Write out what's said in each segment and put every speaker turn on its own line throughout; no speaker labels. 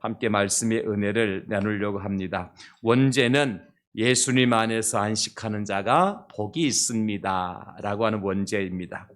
함께 말씀의 은혜를 나누려고 합니다. 원제는 예수님 안에서 안식하는 자가 복이 있습니다 라고 하는 원제입니다.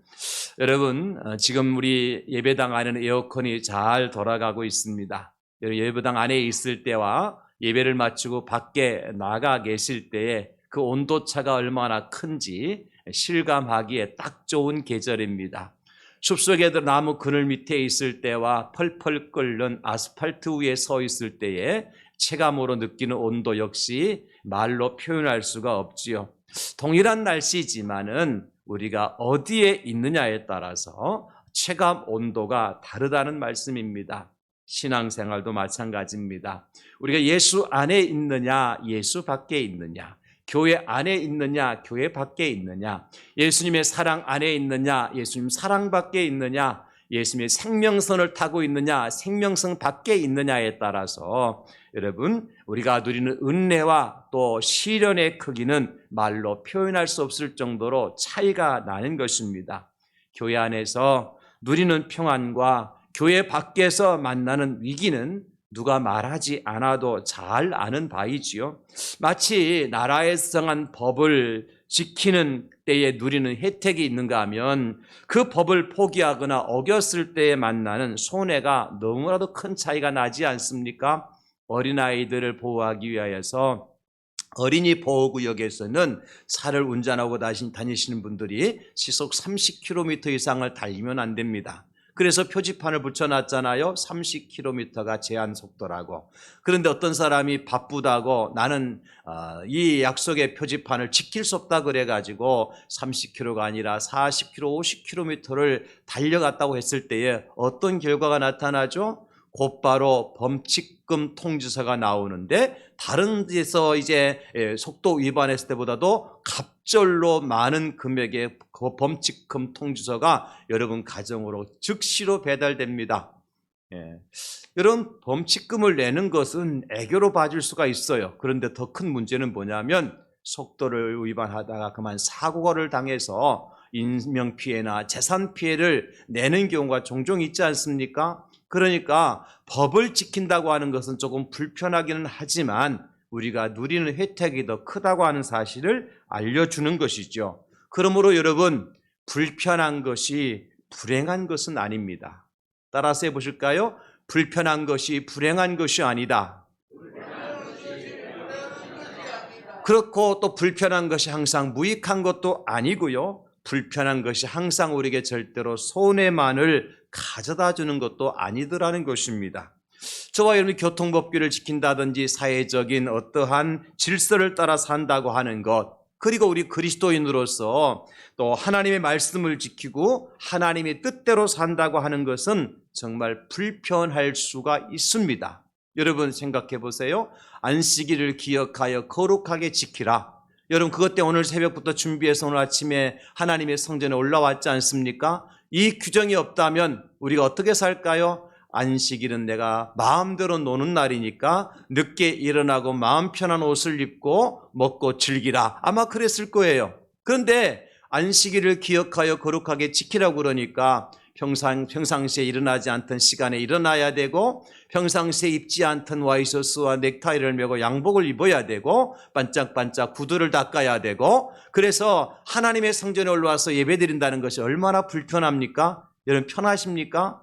여러분, 지금 우리 예배당 안에는 에어컨이 잘 돌아가고 있습니다. 예배당 안에 있을 때와 예배를 마치고 밖에 나가 계실 때에 그 온도차가 얼마나 큰지 실감하기에 딱 좋은 계절입니다. 숲속에 나무 그늘 밑에 있을 때와 펄펄 끓는 아스팔트 위에 서 있을 때에 체감으로 느끼는 온도 역시 말로 표현할 수가 없지요. 동일한 날씨지만은 우리가 어디에 있느냐에 따라서 체감 온도가 다르다는 말씀입니다. 신앙생활도 마찬가지입니다. 우리가 예수 안에 있느냐, 예수 밖에 있느냐, 교회 안에 있느냐, 교회 밖에 있느냐, 예수님의 사랑 안에 있느냐, 예수님 사랑 밖에 있느냐, 예수님의 생명선을 타고 있느냐, 생명선 밖에 있느냐에 따라서 여러분, 우리가 누리는 은혜와 또 시련의 크기는 말로 표현할 수 없을 정도로 차이가 나는 것입니다. 교회 안에서 누리는 평안과 교회 밖에서 만나는 위기는 누가 말하지 않아도 잘 아는 바이지요. 마치 나라에서 정한 법을 지키는 때에 누리는 혜택이 있는가 하면 그 법을 포기하거나 어겼을 때에 만나는 손해가 너무나도 큰 차이가 나지 않습니까? 어린아이들을 보호하기 위하여서 어린이 보호구역에서는 차를 운전하고 다니시는 분들이 시속 30km 이상을 달리면 안 됩니다. 그래서 표지판을 붙여놨잖아요. 30km가 제한 속도라고. 그런데 어떤 사람이 바쁘다고 나는 이 약속의 표지판을 지킬 수 없다 그래가지고 30km가 아니라 40km, 50km를 달려갔다고 했을 때에 어떤 결과가 나타나죠? 곧바로 범칙금 통지서가 나오는데 다른 데서 이제 속도 위반했을 때보다도 갑절로 많은 금액의 그 범칙금 통지서가 여러분 가정으로 즉시로 배달됩니다. 이런 범칙금을 내는 것은 애교로 봐줄 수가 있어요. 그런데 더 큰 문제는 뭐냐면 속도를 위반하다가 그만 사고를 당해서 인명피해나 재산피해를 내는 경우가 종종 있지 않습니까? 그러니까 법을 지킨다고 하는 것은 조금 불편하기는 하지만 우리가 누리는 혜택이 더 크다고 하는 사실을 알려주는 것이죠. 그러므로 여러분, 불편한 것이 불행한 것은 아닙니다. 따라서 해보실까요? 불편한 것이 불행한 것이 아니다. 그렇고 또 불편한 것이 항상 무익한 것도 아니고요. 불편한 것이 항상 우리에게 절대로 손해만을 가져다 주는 것도 아니더라는 것입니다. 저와 여러분이 교통법규를 지킨다든지 사회적인 어떠한 질서를 따라 산다고 하는 것, 그리고 우리 그리스도인으로서 또 하나님의 말씀을 지키고 하나님의 뜻대로 산다고 하는 것은 정말 불편할 수가 있습니다. 여러분 생각해 보세요. 안식일을 기억하여 거룩하게 지키라. 여러분 그것 때문에 오늘 새벽부터 준비해서 오늘 아침에 하나님의 성전에 올라왔지 않습니까? 이 규정이 없다면 우리가 어떻게 살까요? 안식일은 내가 마음대로 노는 날이니까 늦게 일어나고 마음 편한 옷을 입고 먹고 즐기라. 아마 그랬을 거예요. 그런데 안식일을 기억하여 거룩하게 지키라고 그러니까 평상시에 일어나지 않던 시간에 일어나야 되고 평상시에 입지 않던 와이셔츠와 넥타이를 메고 양복을 입어야 되고 반짝반짝 구두를 닦아야 되고 그래서 하나님의 성전에 올라와서 예배드린다는 것이 얼마나 불편합니까? 여러분 편하십니까?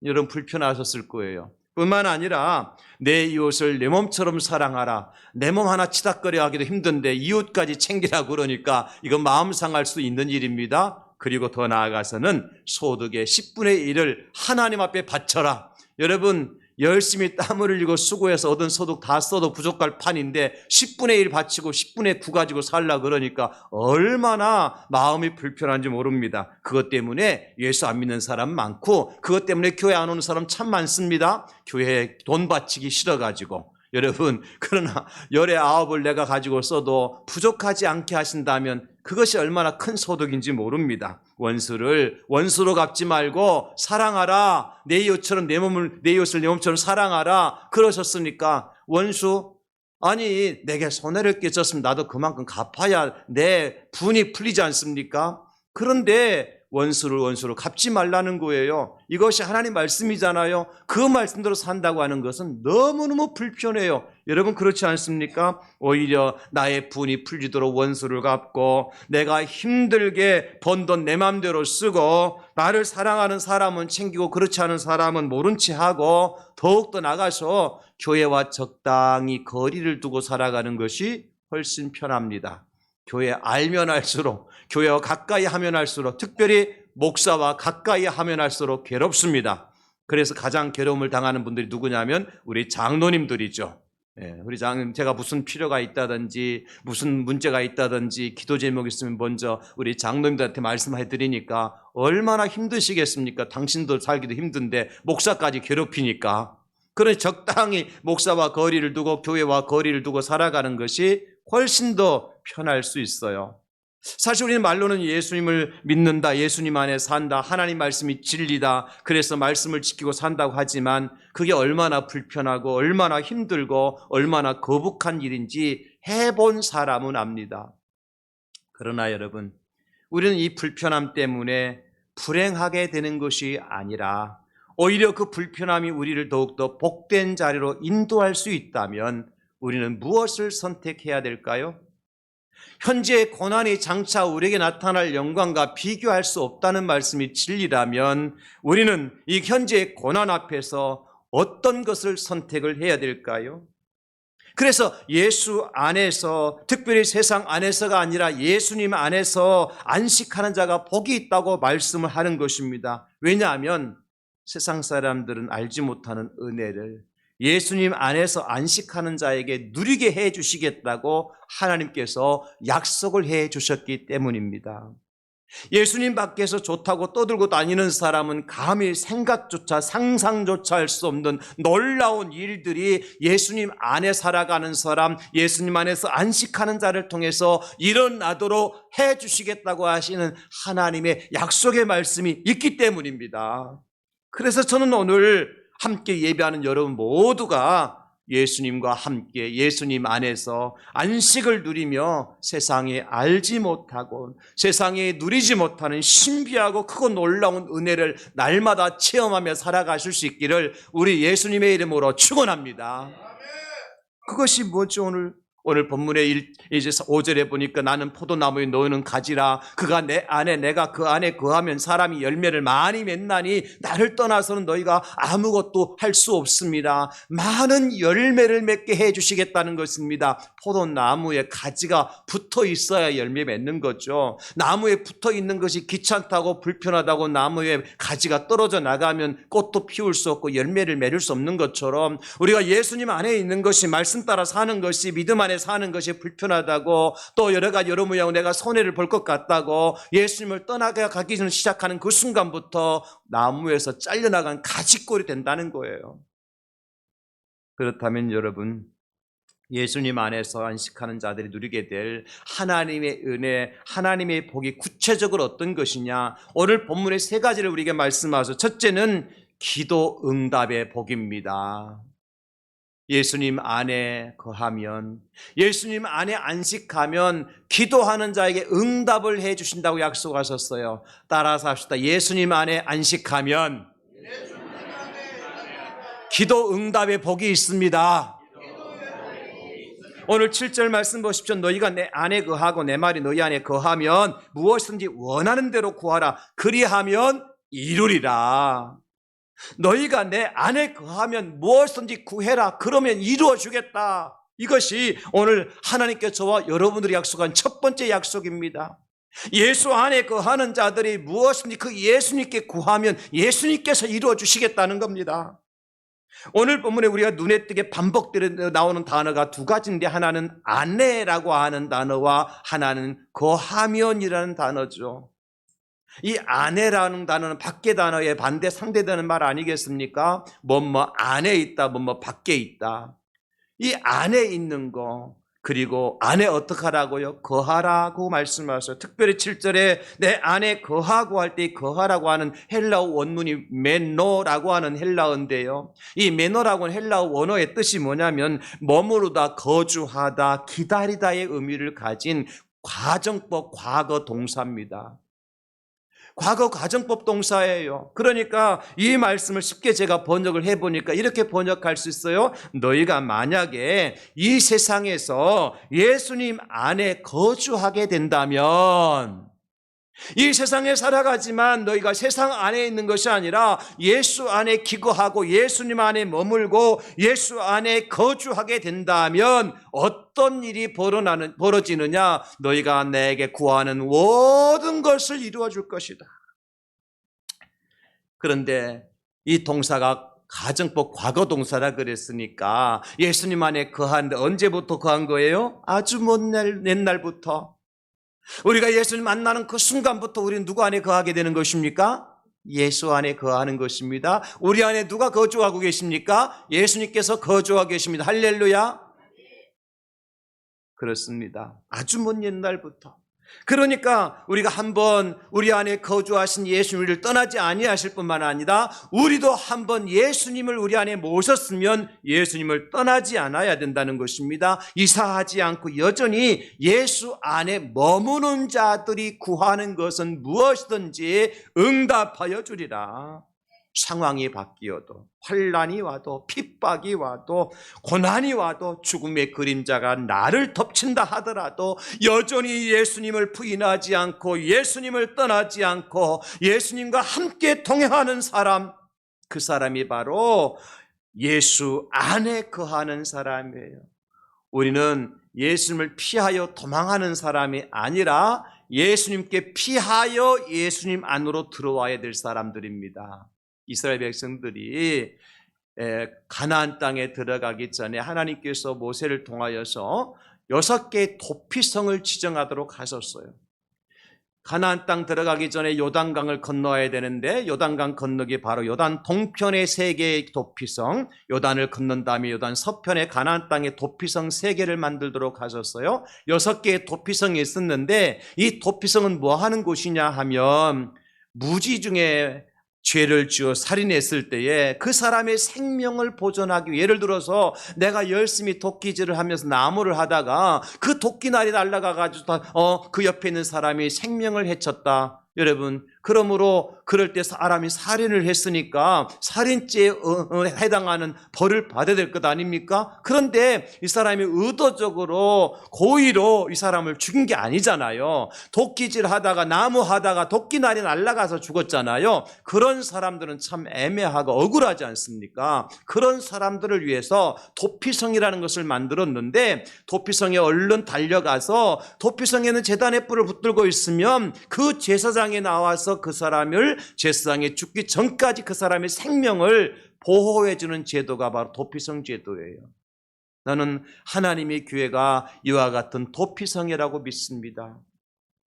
여러분 불편하셨을 거예요. 뿐만 아니라 내 이웃을 내 몸처럼 사랑하라. 내 몸 하나 치닥거려 하기도 힘든데 이웃까지 챙기라고 그러니까 이건 마음 상할 수 있는 일입니다. 그리고 더 나아가서는 소득의 10분의 1을 하나님 앞에 바쳐라. 여러분 열심히 땀을 흘리고 수고해서 얻은 소득 다 써도 부족할 판인데 10분의 1 바치고 10분의 9 가지고 살라 그러니까 얼마나 마음이 불편한지 모릅니다. 그것 때문에 예수 안 믿는 사람 많고 그것 때문에 교회 안 오는 사람 참 많습니다. 교회에 돈 바치기 싫어가지고. 여러분 그러나 열의 9을 내가 가지고 써도 부족하지 않게 하신다면 그것이 얼마나 큰 소득인지 모릅니다. 원수를 원수로 갚지 말고 사랑하라. 내 이웃처럼 내 이웃을 내 몸처럼 사랑하라. 그러셨으니까 원수 아니 내게 손해를 끼쳤으면 나도 그만큼 갚아야 내 분이 풀리지 않습니까? 그런데 원수를 원수로 갚지 말라는 거예요. 이것이 하나님 말씀이잖아요. 그 말씀대로 산다고 하는 것은 너무너무 불편해요. 여러분 그렇지 않습니까? 오히려 나의 분이 풀리도록 원수를 갚고 내가 힘들게 번 돈 내 맘대로 쓰고 나를 사랑하는 사람은 챙기고 그렇지 않은 사람은 모른 채 하고 더욱더 나가서 교회와 적당히 거리를 두고 살아가는 것이 훨씬 편합니다. 교회 알면 알수록, 교회와 가까이 하면 할수록, 특별히 목사와 가까이 하면 할수록 괴롭습니다. 그래서 가장 괴로움을 당하는 분들이 누구냐면 우리 장로님들이죠. 우리 장로님, 제가 무슨 필요가 있다든지 무슨 문제가 있다든지 기도 제목이 있으면 먼저 우리 장로님들한테 말씀해 드리니까 얼마나 힘드시겠습니까? 당신도 살기도 힘든데 목사까지 괴롭히니까. 그러니 적당히 목사와 거리를 두고 교회와 거리를 두고 살아가는 것이 훨씬 더 편할 수 있어요. 사실 우리는 말로는 예수님을 믿는다, 예수님 안에 산다, 하나님 말씀이 진리다, 그래서 말씀을 지키고 산다고 하지만 그게 얼마나 불편하고 얼마나 힘들고 얼마나 거북한 일인지 해본 사람은 압니다. 그러나 여러분, 우리는 이 불편함 때문에 불행하게 되는 것이 아니라 오히려 그 불편함이 우리를 더욱더 복된 자리로 인도할 수 있다면 우리는 무엇을 선택해야 될까요? 현재의 고난이 장차 우리에게 나타날 영광과 비교할 수 없다는 말씀이 진리라면 우리는 이 현재의 고난 앞에서 어떤 것을 선택을 해야 될까요? 그래서 예수 안에서, 특별히 세상 안에서가 아니라 예수님 안에서 안식하는 자가 복이 있다고 말씀을 하는 것입니다. 왜냐하면 세상 사람들은 알지 못하는 은혜를 예수님 안에서 안식하는 자에게 누리게 해 주시겠다고 하나님께서 약속을 해 주셨기 때문입니다. 예수님 밖에서 좋다고 떠들고 다니는 사람은 감히 생각조차 상상조차 할 수 없는 놀라운 일들이 예수님 안에 살아가는 사람, 예수님 안에서 안식하는 자를 통해서 일어나도록 해 주시겠다고 하시는 하나님의 약속의 말씀이 있기 때문입니다. 그래서 저는 오늘 함께 예배하는 여러분 모두가 예수님과 함께 예수님 안에서 안식을 누리며 세상에 알지 못하고 세상에 누리지 못하는 신비하고 크고 놀라운 은혜를 날마다 체험하며 살아가실 수 있기를 우리 예수님의 이름으로 축원합니다. 그것이 뭐죠? 오늘 본문의 이제 5절에 보니까 나는 포도나무에 너희는 가지라. 그가 내 안에 내가 그 안에 거하면 사람이 열매를 많이 맺나니 나를 떠나서는 너희가 아무것도 할 수 없습니다. 많은 열매를 맺게 해 주시겠다는 것입니다. 포도나무에 가지가 붙어 있어야 열매 맺는 거죠. 나무에 붙어 있는 것이 귀찮다고 불편하다고 나무에 가지가 떨어져 나가면 꽃도 피울 수 없고 열매를 맺을 수 없는 것처럼 우리가 예수님 안에 있는 것이 말씀 따라 사는 것이 믿음 안에 사는 것이 불편하다고 또 여러 가지 여러 모양 내가 손해를 볼 것 같다고 예수님을 떠나가기 전 시작하는 그 순간부터 나무에서 잘려나간 가지꼴이 된다는 거예요. 그렇다면 여러분, 예수님 안에서 안식하는 자들이 누리게 될 하나님의 은혜, 하나님의 복이 구체적으로 어떤 것이냐? 오늘 본문의 세 가지를 우리에게 말씀하셔서 첫째는 기도 응답의 복입니다. 예수님 안에 거하면, 예수님 안에 안식하면 기도하는 자에게 응답을 해 주신다고 약속하셨어요. 따라서 합시다. 예수님 안에 안식하면 기도 응답의 복이 있습니다. 오늘 7절 말씀 보십시오. 너희가 내 안에 거하고 내 말이 너희 안에 거하면 무엇이든지 원하는 대로 구하라. 그리하면 이루리라. 너희가 내 안에 거하면 무엇이든지 구해라. 그러면 이루어 주겠다. 이것이 오늘 하나님께 저와 여러분들이 약속한 첫 번째 약속입니다. 예수 안에 거하는 자들이 무엇이든지 그 예수님께 구하면 예수님께서 이루어 주시겠다는 겁니다. 오늘 본문에 우리가 눈에 띄게 반복되어 나오는 단어가 두 가지인데 하나는 안에라고 하는 단어와 하나는 거하면이라는 단어죠. 이 안에라는 단어는 밖에 단어의 반대 상대되는 말 아니겠습니까? 뭐뭐 안에 있다, 뭐뭐 밖에 있다. 이 안에 있는 거, 그리고 안에 어떻게 하라고요? 거하라고 말씀하셨어요. 특별히 7절에 내 안에 거하고 할 때 거하라고 하는 헬라어 원문이 메노라고 하는 헬라어인데요. 이 메노라고 하는 헬라어 원어의 뜻이 뭐냐면 머무르다, 거주하다, 기다리다의 의미를 가진 과정법 과거 동사입니다. 과거 가정법 동사예요. 그러니까 이 말씀을 쉽게 제가 번역을 해보니까 이렇게 번역할 수 있어요. 너희가 만약에 이 세상에서 예수님 안에 거주하게 된다면, 이 세상에 살아가지만 너희가 세상 안에 있는 것이 아니라 예수 안에 기거하고 예수님 안에 머물고 예수 안에 거주하게 된다면 어떤 일이 벌어지느냐? 너희가 내게 구하는 모든 것을 이루어 줄 것이다. 그런데 이 동사가 가정법 과거 동사라 그랬으니까 예수님 안에 거하는데 언제부터 거한 거예요? 아주 먼 옛날부터. 우리가 예수님 만나는 그 순간부터 우리는 누구 안에 거하게 되는 것입니까? 예수 안에 거하는 것입니다. 우리 안에 누가 거주하고 계십니까? 예수님께서 거주하고 계십니다. 할렐루야. 그렇습니다. 아주 먼 옛날부터. 그러니까 우리가 한번 우리 안에 거주하신 예수님을 떠나지 아니하실 뿐만 아니라 우리도 한번 예수님을 우리 안에 모셨으면 예수님을 떠나지 않아야 된다는 것입니다. 이사하지 않고 여전히 예수 안에 머무는 자들이 구하는 것은 무엇이든지 응답하여 주리라. 상황이 바뀌어도, 환난이 와도, 핍박이 와도, 고난이 와도, 죽음의 그림자가 나를 덮친다 하더라도 여전히 예수님을 부인하지 않고 예수님을 떠나지 않고 예수님과 함께 동행하는 사람, 그 사람이 바로 예수 안에 거하는 사람이에요. 우리는 예수님을 피하여 도망하는 사람이 아니라 예수님께 피하여 예수님 안으로 들어와야 될 사람들입니다. 이스라엘 백성들이 가나안 땅에 들어가기 전에 하나님께서 모세를 통하여서 6개의 도피성을 지정하도록 하셨어요. 가나안 땅 들어가기 전에 요단강을 건너야 되는데 요단강 건너기 바로 요단 동편의 3개의 도피성, 요단을 건넌 다음에 요단 서편의 가나안 땅의 도피성 3개를 만들도록 하셨어요. 6개의 도피성이 있었는데 이 도피성은 뭐 하는 곳이냐 하면 무지 중에 죄를 지어 살인했을 때에 그 사람의 생명을 보존하기 위해, 예를 들어서 내가 열심히 도끼질을 하면서 나무를 하다가 그 도끼날이 날아가가지고 그 옆에 있는 사람이 생명을 해쳤다. 여러분, 그러므로 그럴 때 사람이 살인을 했으니까 살인죄에 해당하는 벌을 받아야 될 것 아닙니까? 그런데 이 사람이 의도적으로 고의로 이 사람을 죽인 게 아니잖아요. 도끼질 하다가 나무 하다가 도끼날이 날아가서 죽었잖아요. 그런 사람들은 참 애매하고 억울하지 않습니까? 그런 사람들을 위해서 도피성이라는 것을 만들었는데 도피성에 얼른 달려가서 도피성에는 제단의 뿔을 붙들고 있으면 그 제사장에 나와서 그 사람을 제사장에 죽기 전까지 그 사람의 생명을 보호해 주는 제도가 바로 도피성 제도예요. 나는 하나님의 교회가 이와 같은 도피성이라고 믿습니다.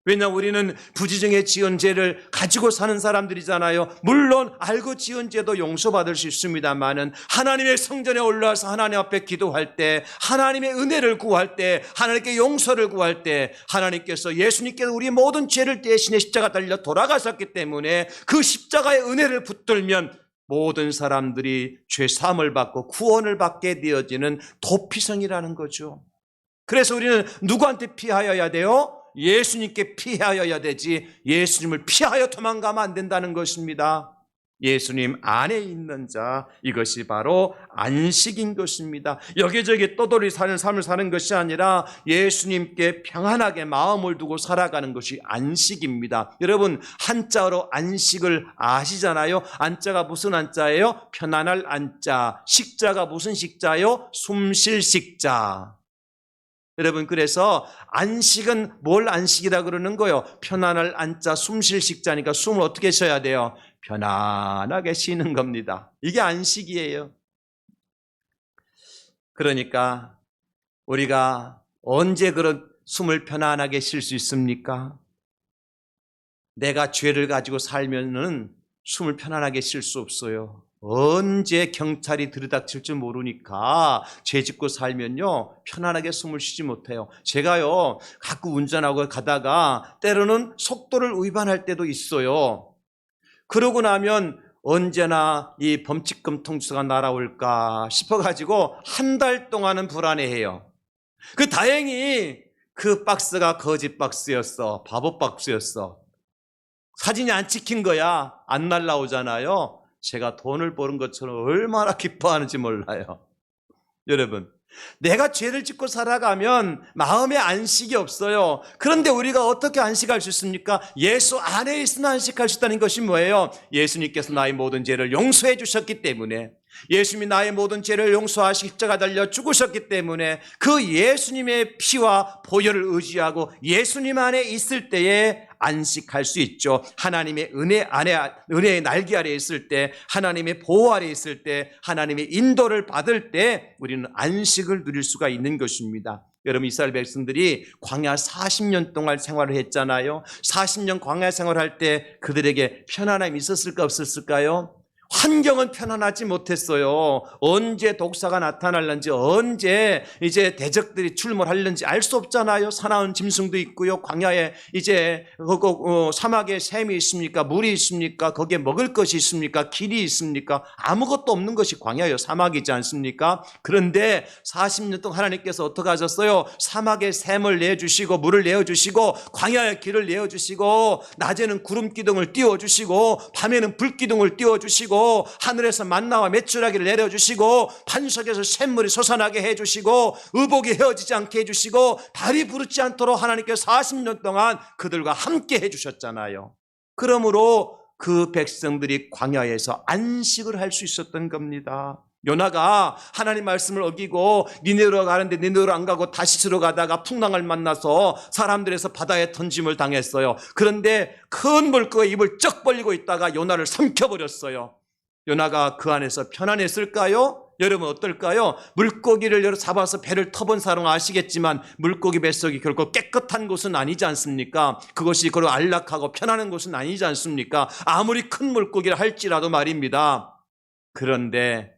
왜냐하면 우리는 부지중에 지은 죄를 가지고 사는 사람들이잖아요. 물론 알고 지은 죄도 용서받을 수 있습니다만은 하나님의 성전에 올라와서 하나님 앞에 기도할 때, 하나님의 은혜를 구할 때, 하나님께 용서를 구할 때 하나님께서, 예수님께서 우리 모든 죄를 대신해 십자가 달려 돌아가셨기 때문에 그 십자가의 은혜를 붙들면 모든 사람들이 죄 사함을 받고 구원을 받게 되어지는 도피성이라는 거죠. 그래서 우리는 누구한테 피하여야 돼요? 예수님께 피하여야 되지 예수님을 피하여 도망가면 안 된다는 것입니다. 예수님 안에 있는 자, 이것이 바로 안식인 것입니다. 여기저기 떠돌이 사는 삶을 사는 것이 아니라 예수님께 평안하게 마음을 두고 살아가는 것이 안식입니다. 여러분, 한자어로 안식을 아시잖아요. 안자가 무슨 안자예요? 편안할 안자. 식자가 무슨 식자예요? 숨쉴 식자. 여러분, 그래서 안식은 뭘 안식이라 그러는 거예요? 편안할 안자, 숨쉴 식자니까 숨을 어떻게 쉬어야 돼요? 편안하게 쉬는 겁니다. 이게 안식이에요. 그러니까 우리가 언제 그런 숨을 편안하게 쉴 수 있습니까? 내가 죄를 가지고 살면은 숨을 편안하게 쉴 수 없어요. 언제 경찰이 들이닥칠 줄 모르니까 죄 짓고 살면요 편안하게 숨을 쉬지 못해요. 제가요 가끔 운전하고 가다가 때로는 속도를 위반할 때도 있어요. 그러고 나면 언제나 이 범칙금 통지서가 날아올까 싶어가지고 한 달 동안은 불안해해요. 다행히 그 박스가 거짓 박스였어. 바보 박스였어. 사진이 안 찍힌 거야. 안 날라오잖아요. 제가 돈을 버는 것처럼 얼마나 기뻐하는지 몰라요. 여러분, 내가 죄를 짓고 살아가면 마음에 안식이 없어요. 그런데 우리가 어떻게 안식할 수 있습니까? 예수 안에 있으면 안식할 수 있다는 것이 뭐예요? 예수님께서 나의 모든 죄를 용서해 주셨기 때문에, 예수님이 나의 모든 죄를 용서하시고 십자가 달려 죽으셨기 때문에 그 예수님의 피와 보혈을 의지하고 예수님 안에 있을 때에 안식할 수 있죠. 하나님의 은혜의 날개 아래 있을 때, 하나님의 보호 아래 있을 때, 하나님의 인도를 받을 때 우리는 안식을 누릴 수가 있는 것입니다. 여러분, 이스라엘 백성들이 광야 40년 동안 생활을 했잖아요. 40년 광야 생활할 때 그들에게 편안함이 있었을까 없었을까요? 환경은 편안하지 못했어요. 언제 독사가 나타날는지, 언제 이제 대적들이 출몰하려는지 알 수 없잖아요. 사나운 짐승도 있고요. 광야에 이제 사막에 샘이 있습니까? 물이 있습니까? 거기에 먹을 것이 있습니까? 길이 있습니까? 아무것도 없는 것이 광야예요. 사막이지 않습니까? 그런데 40년 동안 하나님께서 어떻게 하셨어요? 사막에 샘을 내주시고 물을 내어주시고 광야에 길을 내어주시고 낮에는 구름 기둥을 띄워주시고 밤에는 불 기둥을 띄워주시고 하늘에서 만나와 메추라기를 내려주시고 반석에서 샘물이 솟아나게 해주시고 의복이 헤어지지 않게 해주시고 발이 부르지 않도록 하나님께서 40년 동안 그들과 함께 해주셨잖아요. 그러므로 그 백성들이 광야에서 안식을 할 수 있었던 겁니다. 요나가 하나님 말씀을 어기고 니네로 가는데 니네로 안 가고 다시스로 가다가 풍랑을 만나서 사람들에서 바다에 던짐을 당했어요. 그런데 큰 물고기 입을 쩍 벌리고 있다가 요나를 삼켜버렸어요. 요나가 그 안에서 편안했을까요? 여러분 어떨까요? 물고기를 잡아서 배를 터본 사람 아시겠지만 물고기 뱃속이 결코 깨끗한 곳은 아니지 않습니까? 그것이 그런 안락하고 편안한 곳은 아니지 않습니까? 아무리 큰 물고기를 할지라도 말입니다. 그런데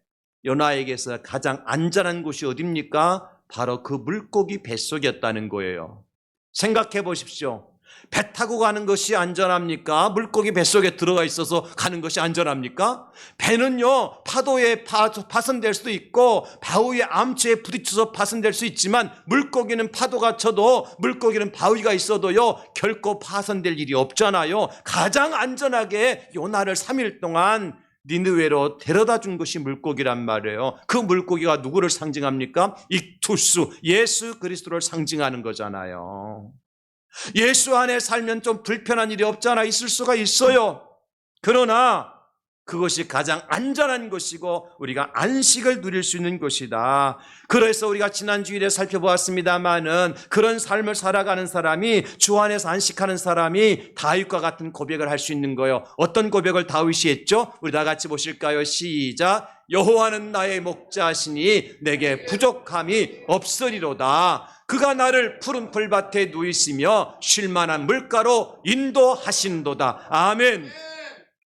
요나에게서 가장 안전한 곳이 어디입니까? 바로 그 물고기 뱃속이었다는 거예요. 생각해 보십시오. 배 타고 가는 것이 안전합니까? 물고기 뱃속에 들어가 있어서 가는 것이 안전합니까? 배는요, 파도에 파손될 수도 있고 바위의 암초에 부딪혀서 파손될 수 있지만 물고기는 파도가 쳐도, 물고기는 바위가 있어도요 결코 파손될 일이 없잖아요. 가장 안전하게 요나를 3일 동안 니느웨로 데려다 준 것이 물고기란 말이에요. 그 물고기가 누구를 상징합니까? 익투스, 예수 그리스도를 상징하는 거잖아요. 예수 안에 살면 좀 불편한 일이 없잖아. 있을 수가 있어요. 그러나 그것이 가장 안전한 것이고 우리가 안식을 누릴 수 있는 것이다. 그래서 우리가 지난 주일에 살펴보았습니다마는 그런 삶을 살아가는 사람이, 주 안에서 안식하는 사람이 다윗과 같은 고백을 할 수 있는 거예요. 어떤 고백을 다윗이 했죠? 우리 다 같이 보실까요? 시작. 여호와는 나의 목자시니 내게 부족함이 없으리로다. 그가 나를 푸른 풀밭에 누이시며 쉴만한 물가로 인도하신도다. 아멘.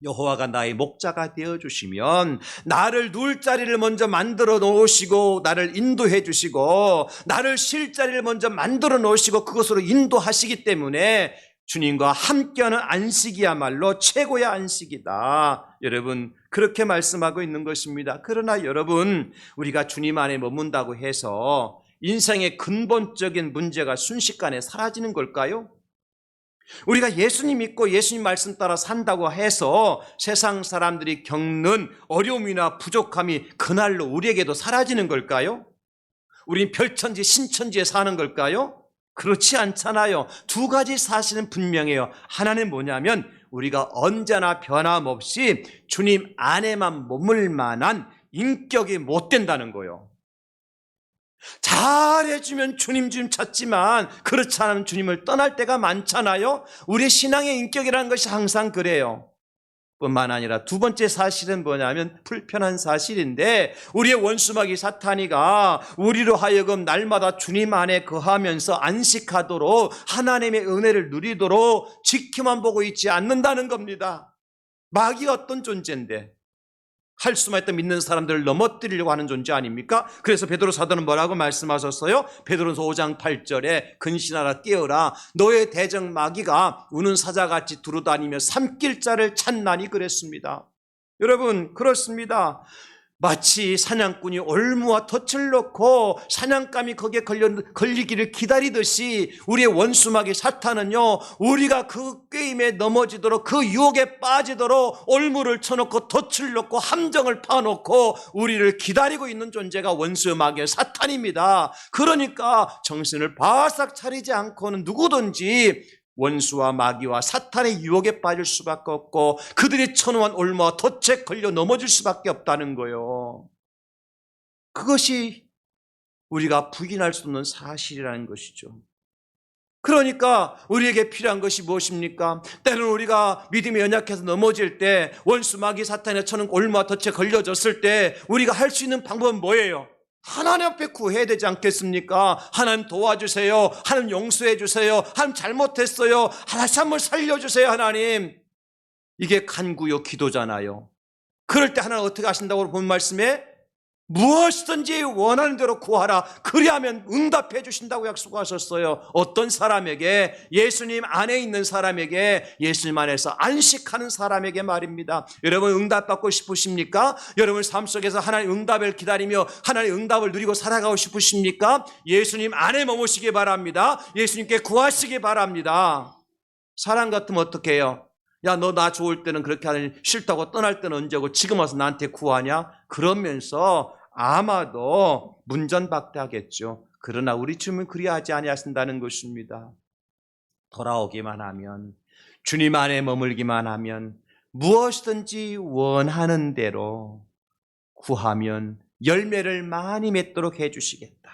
여호와가 나의 목자가 되어주시면 나를 누울 자리를 먼저 만들어 놓으시고 나를 인도해 주시고 나를 쉴 자리를 먼저 만들어 놓으시고 그것으로 인도하시기 때문에 주님과 함께하는 안식이야말로 최고의 안식이다. 여러분 그렇게 말씀하고 있는 것입니다. 그러나 여러분, 우리가 주님 안에 머문다고 해서 인생의 근본적인 문제가 순식간에 사라지는 걸까요? 우리가 예수님 믿고 예수님 말씀 따라 산다고 해서 세상 사람들이 겪는 어려움이나 부족함이 그날로 우리에게도 사라지는 걸까요? 우린 별천지 신천지에 사는 걸까요? 그렇지 않잖아요. 두 가지 사실은 분명해요. 하나는 뭐냐면 우리가 언제나 변함없이 주님 안에만 머물 만한 인격이 못 된다는 거예요. 잘해주면 주님 찾지만 그렇지 않으면 주님을 떠날 때가 많잖아요. 우리의 신앙의 인격이라는 것이 항상 그래요. 뿐만 아니라 두 번째 사실은 뭐냐면 불편한 사실인데, 우리의 원수마귀 사탄이가 우리로 하여금 날마다 주님 안에 거하면서 안식하도록 하나님의 은혜를 누리도록 지켜만 보고 있지 않는다는 겁니다. 마귀가 어떤 존재인데 할 수만 있던 믿는 사람들을 넘어뜨리려고 하는 존재 아닙니까? 그래서 베드로 사도는 뭐라고 말씀하셨어요? 베드로서 5장 8절에 근신하라 깨어라, 너의 대적 마귀가 우는 사자같이 두루다니며 삼킬 자를 찾나니 그랬습니다. 여러분 그렇습니다. 마치 사냥꾼이 올무와 덫을 놓고 사냥감이 거기에 걸리기를 기다리듯이 우리의 원수마귀 사탄은요, 우리가 그 게임에 넘어지도록, 그 유혹에 빠지도록 올무를 쳐놓고 덫을 놓고 함정을 파놓고 우리를 기다리고 있는 존재가 원수마귀의 사탄입니다. 그러니까 정신을 바싹 차리지 않고는 누구든지 원수와 마귀와 사탄의 유혹에 빠질 수밖에 없고 그들이 쳐놓은 올무와 덫에 걸려 넘어질 수밖에 없다는 거예요. 그것이 우리가 부인할 수 없는 사실이라는 것이죠. 그러니까 우리에게 필요한 것이 무엇입니까? 때로는 우리가 믿음이 연약해서 넘어질 때, 원수 마귀 사탄에 쳐놓은 올무와 덫에 걸려졌을 때 우리가 할 수 있는 방법은 뭐예요? 하나님 앞에 구해야 되지 않겠습니까? 하나님 도와주세요. 하나님 용서해 주세요. 하나님 잘못했어요. 다시 한번 살려주세요. 하나님. 이게 간구요 기도잖아요. 그럴 때 하나님 어떻게 하신다고 본 말씀에 무엇이든지 원하는 대로 구하라. 그리하면 응답해 주신다고 약속하셨어요. 어떤 사람에게? 예수님 안에 있는 사람에게, 예수님 안에서 안식하는 사람에게 말입니다. 여러분 응답받고 싶으십니까? 여러분 삶 속에서 하나님 응답을 기다리며 하나님 응답을 누리고 살아가고 싶으십니까? 예수님 안에 머무시기 바랍니다. 예수님께 구하시기 바랍니다. 사람 같으면 어떻게 해요? 야, 너 나 좋을 때는 그렇게 하니 싫다고 떠날 때는 언제고 지금 와서 나한테 구하냐? 그러면서 아마도 문전박대하겠죠. 그러나 우리 주님은 그리하지 아니하신다는 것입니다. 돌아오기만 하면, 주님 안에 머물기만 하면 무엇이든지 원하는 대로 구하면 열매를 많이 맺도록 해주시겠다.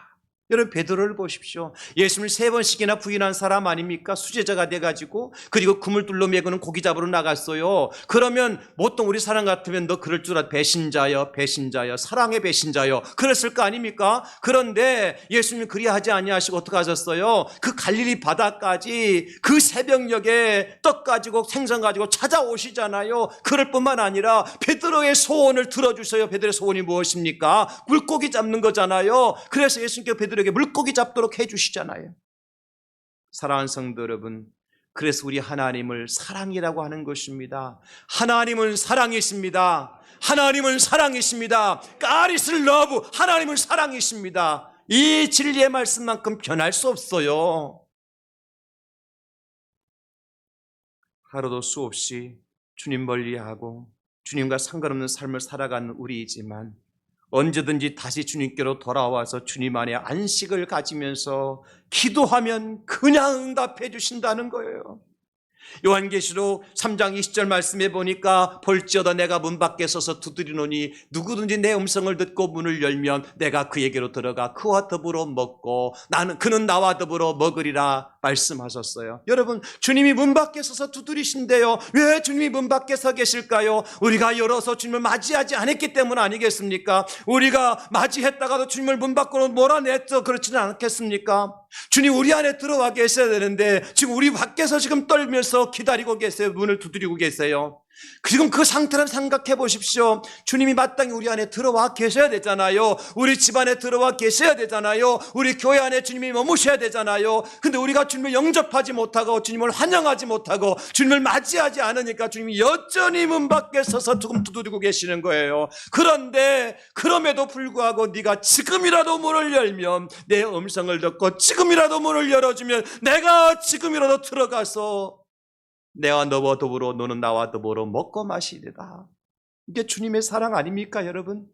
여러분 베드로를 보십시오. 예수님을 3번씩이나 부인한 사람 아닙니까? 수제자가 돼가지고 그리고 그물 둘러 매고는 고기 잡으러 나갔어요. 그러면 보통 우리 사람 같으면 너 그럴 줄 알아. 배신자여 배신자여 사랑의 배신자여 그랬을 거 아닙니까? 그런데 예수님이 그리하지 아니하시고 어떻게 하셨어요? 그 갈릴리 바다까지 그 새벽녘에 떡 가지고 생선 가지고 찾아오시잖아요. 그럴 뿐만 아니라 베드로의 소원을 들어주세요. 베드로의 소원이 무엇입니까? 물고기 잡는 거잖아요. 그래서 예수님께 베드로에게 물고기 잡도록 해주시잖아요. 사랑하는 성도 여러분, 그래서 우리 하나님을 사랑이라고 하는 것입니다. 하나님은 사랑이십니다. 하나님은 사랑이십니다. God is love. 하나님은 사랑이십니다. 이 진리의 말씀만큼 변할 수 없어요. 하루도 수없이 주님 멀리하고 주님과 상관없는 삶을 살아가는 우리이지만 언제든지 다시 주님께로 돌아와서 주님 안에 안식을 가지면서 기도하면 그냥 응답해 주신다는 거예요. 요한계시록 3장 20절 말씀에 보니까 볼지어다 내가 문 밖에 서서 두드리노니 누구든지 내 음성을 듣고 문을 열면 내가 그에게로 들어가 그와 더불어 먹고 그는 나와 더불어 먹으리라 말씀하셨어요. 여러분 주님이 문 밖에 서서 두드리신대요. 왜 주님이 문 밖에 서 계실까요? 우리가 열어서 주님을 맞이하지 않았기 때문 아니겠습니까? 우리가 맞이했다가도 주님을 문 밖으로 몰아냈죠. 그렇지는 않겠습니까? 주님 우리 안에 들어와 계셔야 되는데 지금 우리 밖에서 지금 떨면서 기다리고 계세요. 문을 두드리고 계세요. 지금 그 상태를 생각해 보십시오. 주님이 마땅히 우리 안에 들어와 계셔야 되잖아요. 우리 집안에 들어와 계셔야 되잖아요. 우리 교회 안에 주님이 머무셔야 되잖아요. 근데 우리가 주님을 영접하지 못하고 주님을 환영하지 못하고 주님을 맞이하지 않으니까 주님이 여전히 문 밖에 서서 조금 두드리고 계시는 거예요. 그런데 그럼에도 불구하고 네가 지금이라도 문을 열면 내 음성을 듣고 지금이라도 문을 열어주면 내가 지금이라도 들어가서 내와 너와 더불어 너는 나와 더불어 먹고 마시리라. 이게 주님의 사랑 아닙니까 여러분?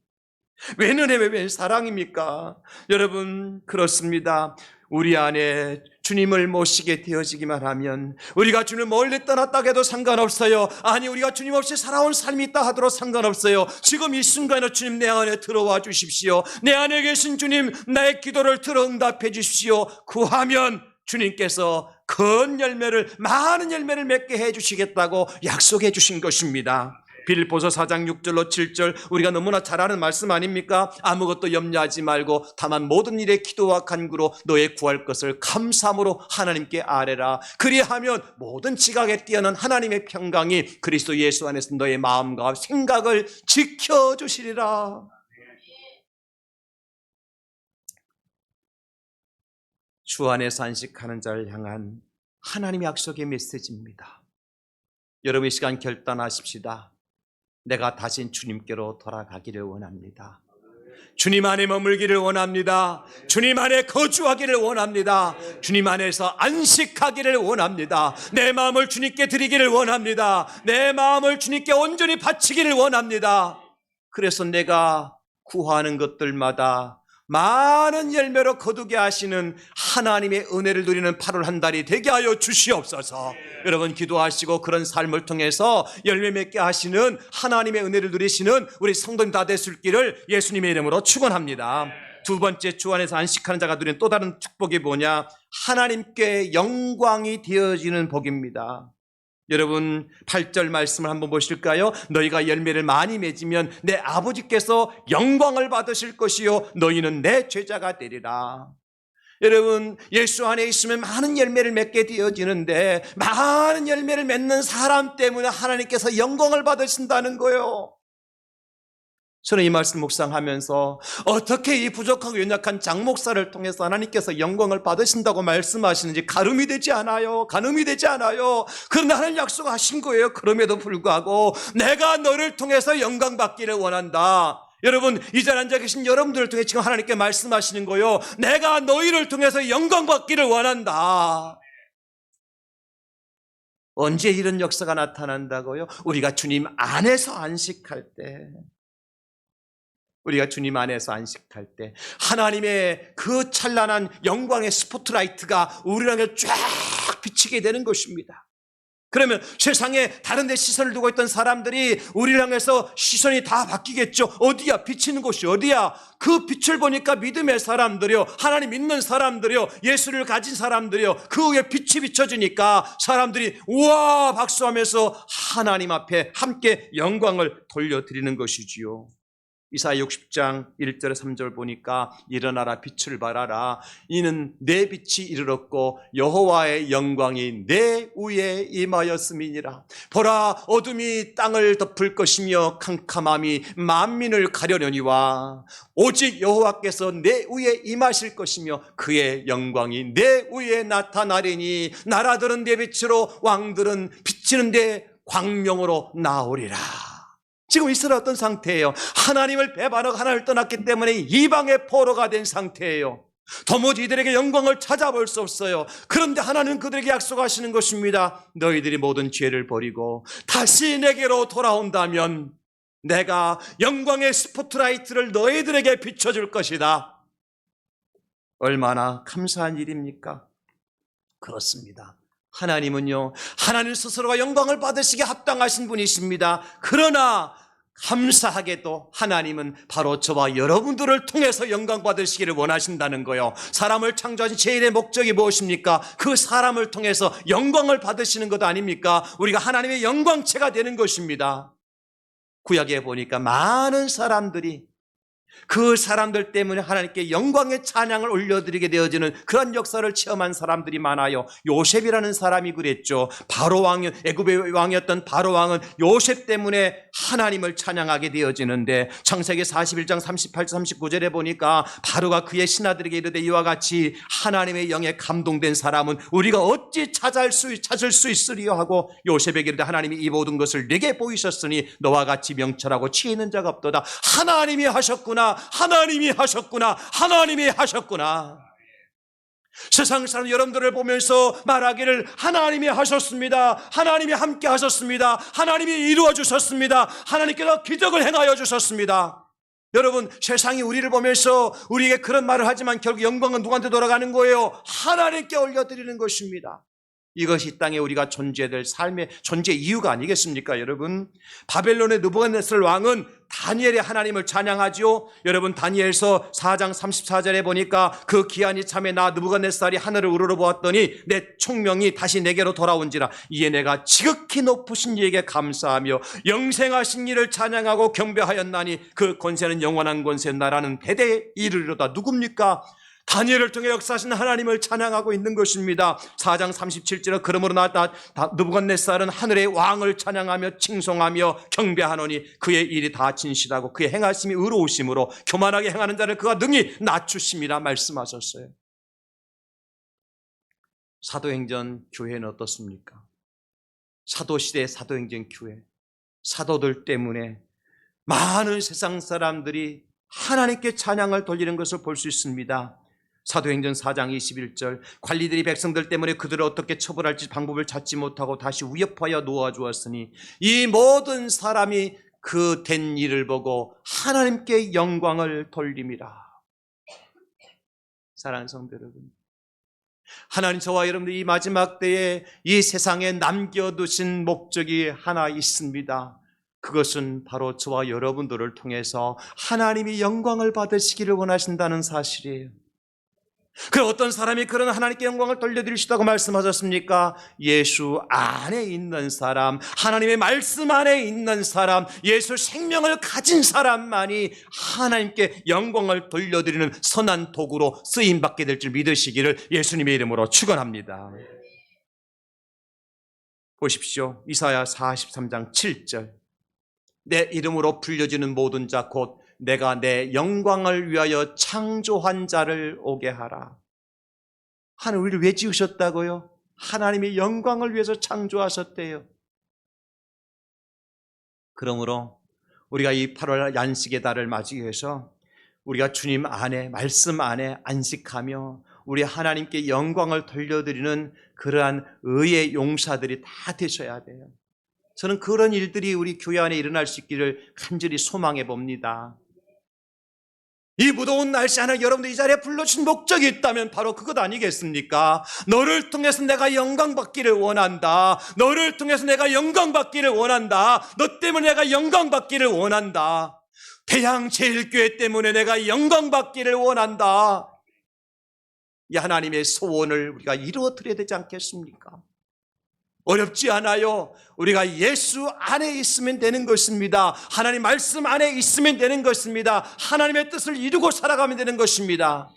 웬 은혜 웬 사랑입니까? 여러분 그렇습니다. 우리 안에 주님을 모시게 되어지기만 하면 우리가 주님을 멀리 떠났다 해도 상관없어요. 아니 우리가 주님 없이 살아온 삶이 있다 하더라도 상관없어요. 지금 이 순간에 주님 내 안에 들어와 주십시오. 내 안에 계신 주님 나의 기도를 들어 응답해 주십시오. 구하면 주님께서 큰 열매를 많은 열매를 맺게 해주시겠다고 약속해 주신 것입니다. 빌립보서 4장 6절로 7절 우리가 너무나 잘 아는 말씀 아닙니까? 아무것도 염려하지 말고 다만 모든 일에 기도와 간구로 너의 구할 것을 감사함으로 하나님께 아뢰라. 그리하면 모든 지각에 뛰어난 하나님의 평강이 그리스도 예수 안에서 너의 마음과 생각을 지켜주시리라. 주 안에서 안식하는 자를 향한 하나님의 약속의 메시지입니다. 여러분 이 시간 결단하십시다. 내가 다시 주님께로 돌아가기를 원합니다. 주님 안에 머물기를 원합니다. 주님 안에 거주하기를 원합니다. 주님 안에서 안식하기를 원합니다. 내 마음을 주님께 드리기를 원합니다. 내 마음을 주님께 온전히 바치기를 원합니다. 그래서 내가 구하는 것들마다 많은 열매로 거두게 하시는 하나님의 은혜를 누리는 8월 한 달이 되게 하여 주시옵소서. 여러분 기도하시고 그런 삶을 통해서 열매 맺게 하시는 하나님의 은혜를 누리시는 우리 성도님 다 되실 길을 예수님의 이름으로 축원합니다. 두 번째, 주 안에서 안식하는 자가 누리는 또 다른 축복이 뭐냐? 하나님께 영광이 되어지는 복입니다. 여러분 8절 말씀을 한번 보실까요? 너희가 열매를 많이 맺으면 내 아버지께서 영광을 받으실 것이요 너희는 내 제자가 되리라. 여러분 예수 안에 있으면 많은 열매를 맺게 되어지는데 많은 열매를 맺는 사람 때문에 하나님께서 영광을 받으신다는 거예요. 저는 이 말씀 묵상하면서 어떻게 이 부족하고 연약한 장 목사를 통해서 하나님께서 영광을 받으신다고 말씀하시는지 가늠이 되지 않아요. 가늠이 되지 않아요. 그러나 하나님 약속하신 거예요. 그럼에도 불구하고 내가 너를 통해서 영광 받기를 원한다. 여러분 이 자리에 앉아 계신 여러분들을 통해 지금 하나님께 말씀하시는 거예요. 내가 너희를 통해서 영광 받기를 원한다. 언제 이런 역사가 나타난다고요? 우리가 주님 안에서 안식할 때, 우리가 주님 안에서 안식할 때 하나님의 그 찬란한 영광의 스포트라이트가 우리를 쫙 비치게 되는 것입니다. 그러면 세상에 다른 데 시선을 두고 있던 사람들이 우리를 향해서 시선이 다 바뀌겠죠. 어디야? 비치는 곳이 어디야? 그 빛을 보니까 믿음의 사람들이요, 하나님 믿는 사람들이요, 예수를 가진 사람들이요, 그 위에 빛이 비춰지니까 사람들이 우와 박수하면서 하나님 앞에 함께 영광을 돌려드리는 것이지요. 이사야 60장 1절 3절 보니까 일어나라 빛을 발하라 이는 내 빛이 이르렀고 여호와의 영광이 내 위에 임하였음이니라. 보라 어둠이 땅을 덮을 것이며 캄캄함이 만민을 가려려니와 오직 여호와께서 내 위에 임하실 것이며 그의 영광이 내 위에 나타나리니 나라들은 내 빛으로 왕들은 비치는 데 광명으로 나오리라. 지금 이스라엘 어떤 상태예요? 하나님을 배반하고 하나님을 떠났기 때문에 이방의 포로가 된 상태예요. 도무지 이들에게 영광을 찾아볼 수 없어요. 그런데 하나님은 그들에게 약속하시는 것입니다. 너희들이 모든 죄를 버리고 다시 내게로 돌아온다면 내가 영광의 스포트라이트를 너희들에게 비춰줄 것이다. 얼마나 감사한 일입니까? 그렇습니다. 하나님은요, 하나님 스스로가 영광을 받으시기에 합당하신 분이십니다. 그러나 감사하게도 하나님은 바로 저와 여러분들을 통해서 영광 받으시기를 원하신다는 거예요. 사람을 창조하신 제일의 목적이 무엇입니까? 그 사람을 통해서 영광을 받으시는 것 아닙니까? 우리가 하나님의 영광체가 되는 것입니다. 구약에 보니까 많은 사람들이 그 사람들 때문에 하나님께 영광의 찬양을 올려드리게 되어지는 그런 역사를 체험한 사람들이 많아요. 요셉이라는 사람이 그랬죠. 바로 왕, 애굽의 왕이었던 바로 왕은 요셉 때문에 하나님을 찬양하게 되어지는데 창세기 41장 38절 39절에 보니까 바로가 그의 신하들에게 이르되 이와 같이 하나님의 영에 감동된 사람은 우리가 어찌 찾을 수 있으리요 하고 요셉에게 이르되 하나님이 이 모든 것을 내게 보이셨으니 너와 같이 명철하고 치에 있는 자가 없도다. 하나님이 하셨구나. 하나님이 하셨구나. 하나님이 하셨구나. 세상 사람 여러분들을 보면서 말하기를 하나님이 하셨습니다. 하나님이 함께 하셨습니다. 하나님이 이루어 주셨습니다. 하나님께서 기적을 행하여 주셨습니다. 여러분 세상이 우리를 보면서 우리에게 그런 말을 하지만 결국 영광은 누구한테 돌아가는 거예요? 하나님께 올려드리는 것입니다. 이것이 이 땅에 우리가 존재해야 될 삶의 존재 이유가 아니겠습니까? 여러분 바벨론의 느부갓네살 왕은 다니엘의 하나님을 찬양하지요. 여러분 다니엘서 4장 34절에 보니까 그 기한이 참에 나 느부갓네살이 하늘을 우러러보았더니 내 총명이 다시 내게로 돌아온지라 이에 내가 지극히 높으신 이에게 감사하며 영생하신 이를 찬양하고 경배하였나니 그 권세는 영원한 권세 나라는 대대에 이르리로다. 누굽니까? 다니엘을 통해 역사하신 하나님을 찬양하고 있는 것입니다. 4장 37절에 그러므로 느부갓네살은 하늘의 왕을 찬양하며 칭송하며 경배하노니 그의 일이 다 진실하고 그의 행하심이 의로우심으로 교만하게 행하는 자를 그가 능히 낮추심이라 말씀하셨어요. 사도행전 교회는 어떻습니까? 사도시대의 사도행전 교회 사도들 때문에 많은 세상 사람들이 하나님께 찬양을 돌리는 것을 볼 수 있습니다. 사도행전 4장 21절, 관리들이 백성들 때문에 그들을 어떻게 처벌할지 방법을 찾지 못하고 다시 위협하여 놓아주었으니 이 모든 사람이 그 된 일을 보고 하나님께 영광을 돌림이라. 사랑하는 성도 여러분, 하나님 저와 여러분들이 이 마지막 때에 이 세상에 남겨두신 목적이 하나 있습니다. 그것은 바로 저와 여러분들을 통해서 하나님이 영광을 받으시기를 원하신다는 사실이에요. 그 어떤 사람이 그런 하나님께 영광을 돌려드리시다고 말씀하셨습니까? 예수 안에 있는 사람, 하나님의 말씀 안에 있는 사람, 예수 생명을 가진 사람만이 하나님께 영광을 돌려드리는 선한 도구로 쓰임받게 될 줄 믿으시기를 예수님의 이름으로 축원합니다. 보십시오. 이사야 43장 7절, 내 이름으로 불려지는 모든 자 곧 내가 내 영광을 위하여 창조한 자를 오게 하라. 하나님 우리를 왜 지으셨다고요? 하나님의 영광을 위해서 창조하셨대요. 그러므로 우리가 이 8월 안식의 달을 맞이해서 우리가 주님 안에, 말씀 안에 안식하며 우리 하나님께 영광을 돌려드리는 그러한 의의 용사들이 다 되셔야 돼요. 저는 그런 일들이 우리 교회 안에 일어날 수 있기를 간절히 소망해 봅니다. 이 무더운 날씨 안에 여러분들 이 자리에 불러주신 목적이 있다면 바로 그것 아니겠습니까? 너를 통해서 내가 영광 받기를 원한다. 너를 통해서 내가 영광 받기를 원한다. 너 때문에 내가 영광 받기를 원한다. 대양제일교회 때문에 내가 영광 받기를 원한다. 이 하나님의 소원을 우리가 이루어드려야 되지 않겠습니까? 어렵지 않아요. 우리가 예수 안에 있으면 되는 것입니다. 하나님 말씀 안에 있으면 되는 것입니다. 하나님의 뜻을 이루고 살아가면 되는 것입니다.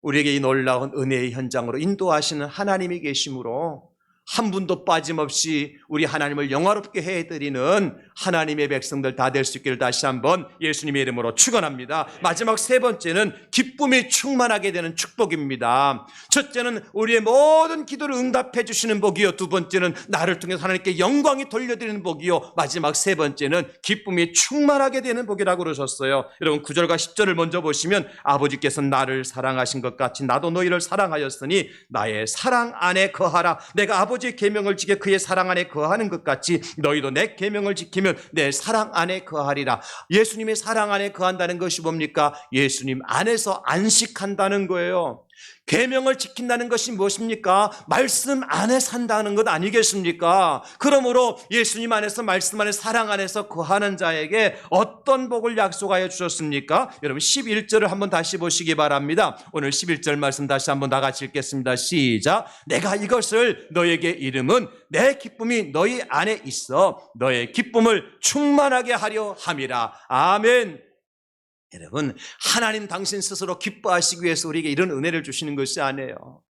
우리에게 이 놀라운 은혜의 현장으로 인도하시는 하나님이 계심으로 한 분도 빠짐없이 우리 하나님을 영화롭게 해드리는 하나님의 백성들 다 될 수 있기를 다시 한번 예수님의 이름으로 축원합니다. 마지막 세 번째는 기쁨이 충만하게 되는 축복입니다. 첫째는 우리의 모든 기도를 응답해 주시는 복이요, 두 번째는 나를 통해서 하나님께 영광이 돌려드리는 복이요, 마지막 세 번째는 기쁨이 충만하게 되는 복이라고 그러셨어요. 여러분 9절과 10절을 먼저 보시면 아버지께서 나를 사랑하신 것 같이 나도 너희를 사랑하였으니 나의 사랑 안에 거하라. 내가 아버지의 계명을 지켜 그의 사랑 안에 거하는 것 같이 너희도 내 계명을 지키면 내 사랑 안에 거하리라. 예수님의 사랑 안에 거한다는 것이 뭡니까? 예수님 안에서 안식한다는 거예요. 계명을 지킨다는 것이 무엇입니까? 말씀 안에 산다는 것 아니겠습니까? 그러므로 예수님 안에서, 말씀 안에, 사랑 안에서 거하는 자에게 어떤 복을 약속하여 주셨습니까? 여러분 11절을 한번 다시 보시기 바랍니다. 오늘 11절 말씀 다시 한번 다 같이 읽겠습니다. 시작. 내가 이것을 너에게 이름은 내 기쁨이 너희 안에 있어 너의 기쁨을 충만하게 하려 함이라. 아멘. 여러분, 하나님 당신 스스로 기뻐하시기 위해서 우리에게 이런 은혜를 주시는 것이 아니에요.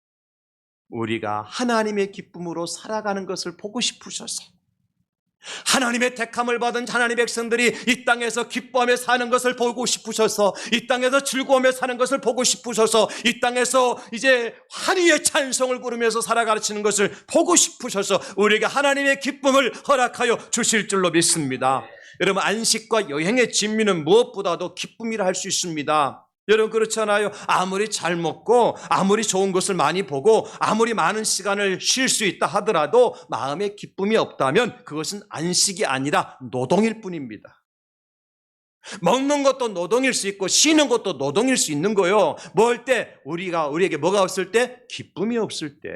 우리가 하나님의 기쁨으로 살아가는 것을 보고 싶으셔서, 하나님의 택함을 받은 하나님의 백성들이 이 땅에서 기뻐하며 사는 것을 보고 싶으셔서, 이 땅에서 즐거워하며 사는 것을 보고 싶으셔서, 이 땅에서 이제 환희의 찬송을 부르면서 살아가시는 것을 보고 싶으셔서 우리에게 하나님의 기쁨을 허락하여 주실 줄로 믿습니다. 여러분, 안식과 여행의 진미는 무엇보다도 기쁨이라 할 수 있습니다. 여러분 그렇잖아요. 아무리 잘 먹고 아무리 좋은 것을 많이 보고 아무리 많은 시간을 쉴 수 있다 하더라도 마음에 기쁨이 없다면 그것은 안식이 아니라 노동일 뿐입니다. 먹는 것도 노동일 수 있고 쉬는 것도 노동일 수 있는 거예요. 뭐 할 때? 우리에게 뭐가 없을 때? 기쁨이 없을 때.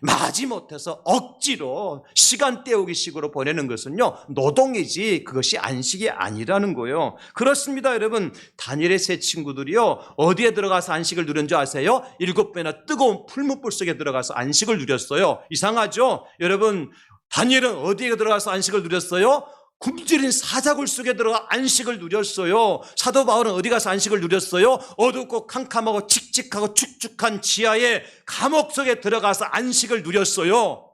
마지못해서 억지로 시간 때우기 식으로 보내는 것은요, 노동이지 그것이 안식이 아니라는 거예요. 그렇습니다. 여러분, 다니엘의 세 친구들이요, 어디에 들어가서 안식을 누린 줄 아세요? 7배나 뜨거운 풀무불 속에 들어가서 안식을 누렸어요. 이상하죠? 여러분, 다니엘은 어디에 들어가서 안식을 누렸어요? 굶주린 사자굴 속에 들어가 안식을 누렸어요. 사도 바울은 어디 가서 안식을 누렸어요? 어둡고 캄캄하고 칙칙하고 축축한 지하의 감옥 속에 들어가서 안식을 누렸어요.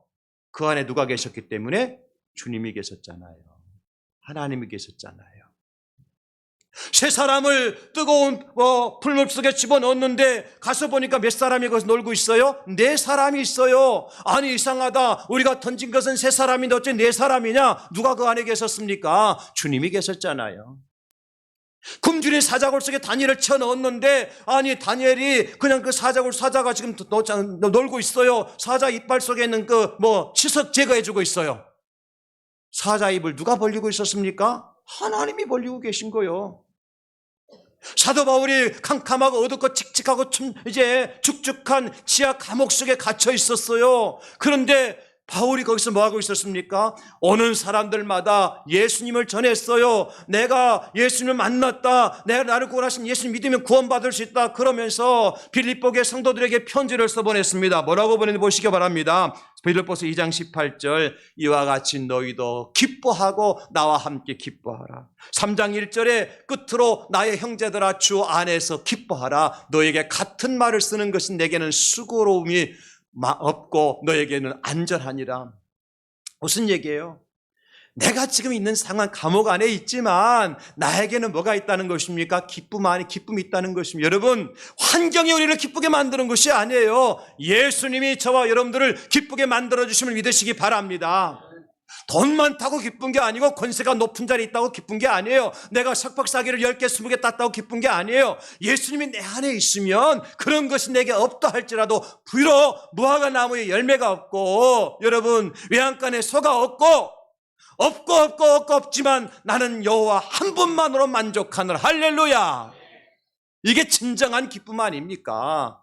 그 안에 누가 계셨기 때문에? 주님이 계셨잖아요. 하나님이 계셨잖아요. 세 사람을 뜨거운 풀물 속에 집어넣었는데 가서 보니까 몇 사람이 거기서 놀고 있어요? 네 사람이 있어요. 아니 이상하다. 우리가 던진 것은 세 사람인데 어째 네 사람이냐? 누가 그 안에 계셨습니까? 주님이 계셨잖아요. 굶주린 사자굴 속에 다니엘을 쳐넣었는데 아니 다니엘이 그냥 그 사자가 지금 놀고 있어요. 사자 이빨 속에 있는 치석 제거해주고 있어요. 사자 입을 누가 벌리고 있었습니까? 하나님이 벌리고 계신 거예요. 사도 바울이 캄캄하고 어둡고 칙칙하고 이제 축축한 지하 감옥 속에 갇혀 있었어요. 그런데 바울이 거기서 뭐 하고 있었습니까? 오는 사람들마다 예수님을 전했어요. 내가 예수님을 만났다. 내가 나를 구원하신 예수님 믿으면 구원받을 수 있다. 그러면서 빌립보의 성도들에게 편지를 써보냈습니다. 뭐라고 보냈는지 보시기 바랍니다. 빌립보서 2장 18절 이와 같이 너희도 기뻐하고 나와 함께 기뻐하라. 3장 1절에 끝으로 나의 형제들아 주 안에서 기뻐하라. 너에게 같은 말을 쓰는 것은 내게는 수고로움이 없고 너에게는 안전하니라. 무슨 얘기예요? 내가 지금 있는 상황 감옥 안에 있지만 나에게는 뭐가 있다는 것입니까? 기쁨이 있다는 것입니다. 여러분, 환경이 우리를 기쁘게 만드는 것이 아니에요. 예수님이 저와 여러분들을 기쁘게 만들어주심을 믿으시기 바랍니다. 돈 많다고 기쁜 게 아니고 권세가 높은 자리에 있다고 기쁜 게 아니에요. 내가 석박사기를 10개 20개 땄다고 기쁜 게 아니에요. 예수님이 내 안에 있으면 그런 것이 내게 없다 할지라도 비록 무화과 나무에 열매가 없고 여러분 외양간에 소가 없지만 나는 여호와 한 분만으로 만족하노라. 할렐루야. 이게 진정한 기쁨 아닙니까?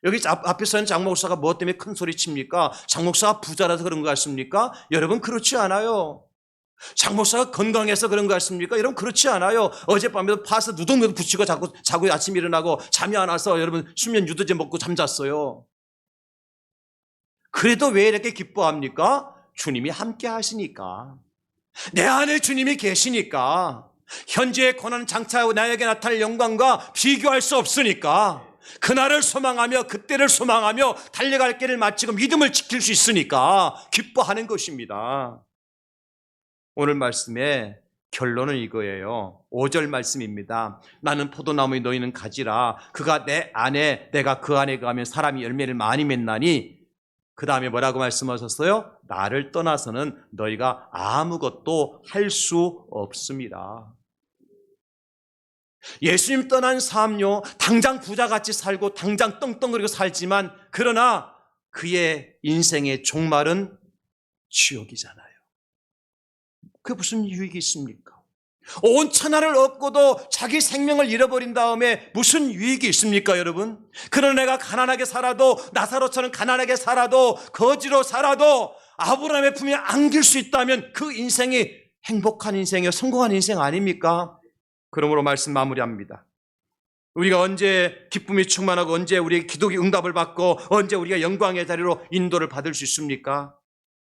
여기 앞에서는 장 목사가 무엇 때문에 큰 소리 칩니까? 장 목사가 부자라서 그런 거 같습니까? 여러분 그렇지 않아요. 장 목사가 건강해서 그런 거 같습니까? 여러분 그렇지 않아요. 어젯밤에도 파서 누더기도 붙이고 자고 아침 일어나고 잠이 안 와서 여러분 수면 유도제 먹고 잠잤어요. 그래도 왜 이렇게 기뻐합니까? 주님이 함께 하시니까. 내 안에 주님이 계시니까. 현재의 고난 장차하고 나에게 나타날 영광과 비교할 수 없으니까. 그날을 소망하며 그때를 소망하며 달려갈 길을 마치고 믿음을 지킬 수 있으니까 기뻐하는 것입니다. 오늘 말씀의 결론은 이거예요. 5절 말씀입니다. 나는 포도나무에 너희는 가지라. 그가 내 안에 내가 그 안에 가면 사람이 열매를 많이 맺나니 그 다음에 뭐라고 말씀하셨어요? 나를 떠나서는 너희가 아무것도 할 수 없습니다. 예수님 떠난 삶요, 당장 부자같이 살고 당장 떵떵거리고 살지만 그러나 그의 인생의 종말은 지옥이잖아요. 그게 무슨 유익이 있습니까? 온 천하를 얻고도 자기 생명을 잃어버린 다음에 무슨 유익이 있습니까, 여러분? 그러나 내가 가난하게 살아도 나사로처럼 가난하게 살아도 거지로 살아도 아브라함의 품에 안길 수 있다면 그 인생이 행복한 인생이요, 성공한 인생 아닙니까? 그러므로 말씀 마무리합니다. 우리가 언제 기쁨이 충만하고 언제 우리의 기도의 응답을 받고 언제 우리가 영광의 자리로 인도를 받을 수 있습니까?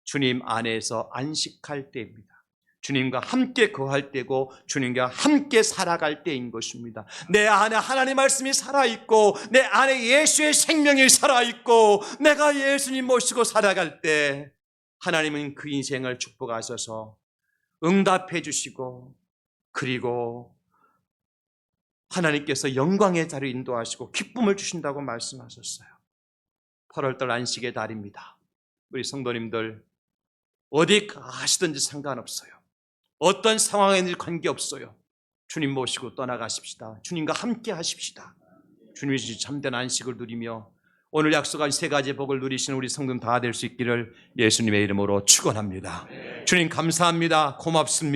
주님 안에서 안식할 때입니다. 주님과 함께 거할 때고 주님과 함께 살아갈 때인 것입니다. 내 안에 하나님 말씀이 살아있고 내 안에 예수의 생명이 살아있고 내가 예수님 모시고 살아갈 때 하나님은 그 인생을 축복하셔서 응답해 주시고 그리고 하나님께서 영광의 자리를 인도하시고 기쁨을 주신다고 말씀하셨어요. 8월달 안식의 달입니다. 우리 성도님들 어디 가시든지 상관없어요. 어떤 상황에든지 관계없어요. 주님 모시고 떠나가십시다. 주님과 함께 하십시다. 주님이 주신 참된 안식을 누리며 오늘 약속한 3가지 복을 누리시는 우리 성도님 다 될 수 있기를 예수님의 이름으로 축원합니다. 주님 감사합니다. 고맙습니다.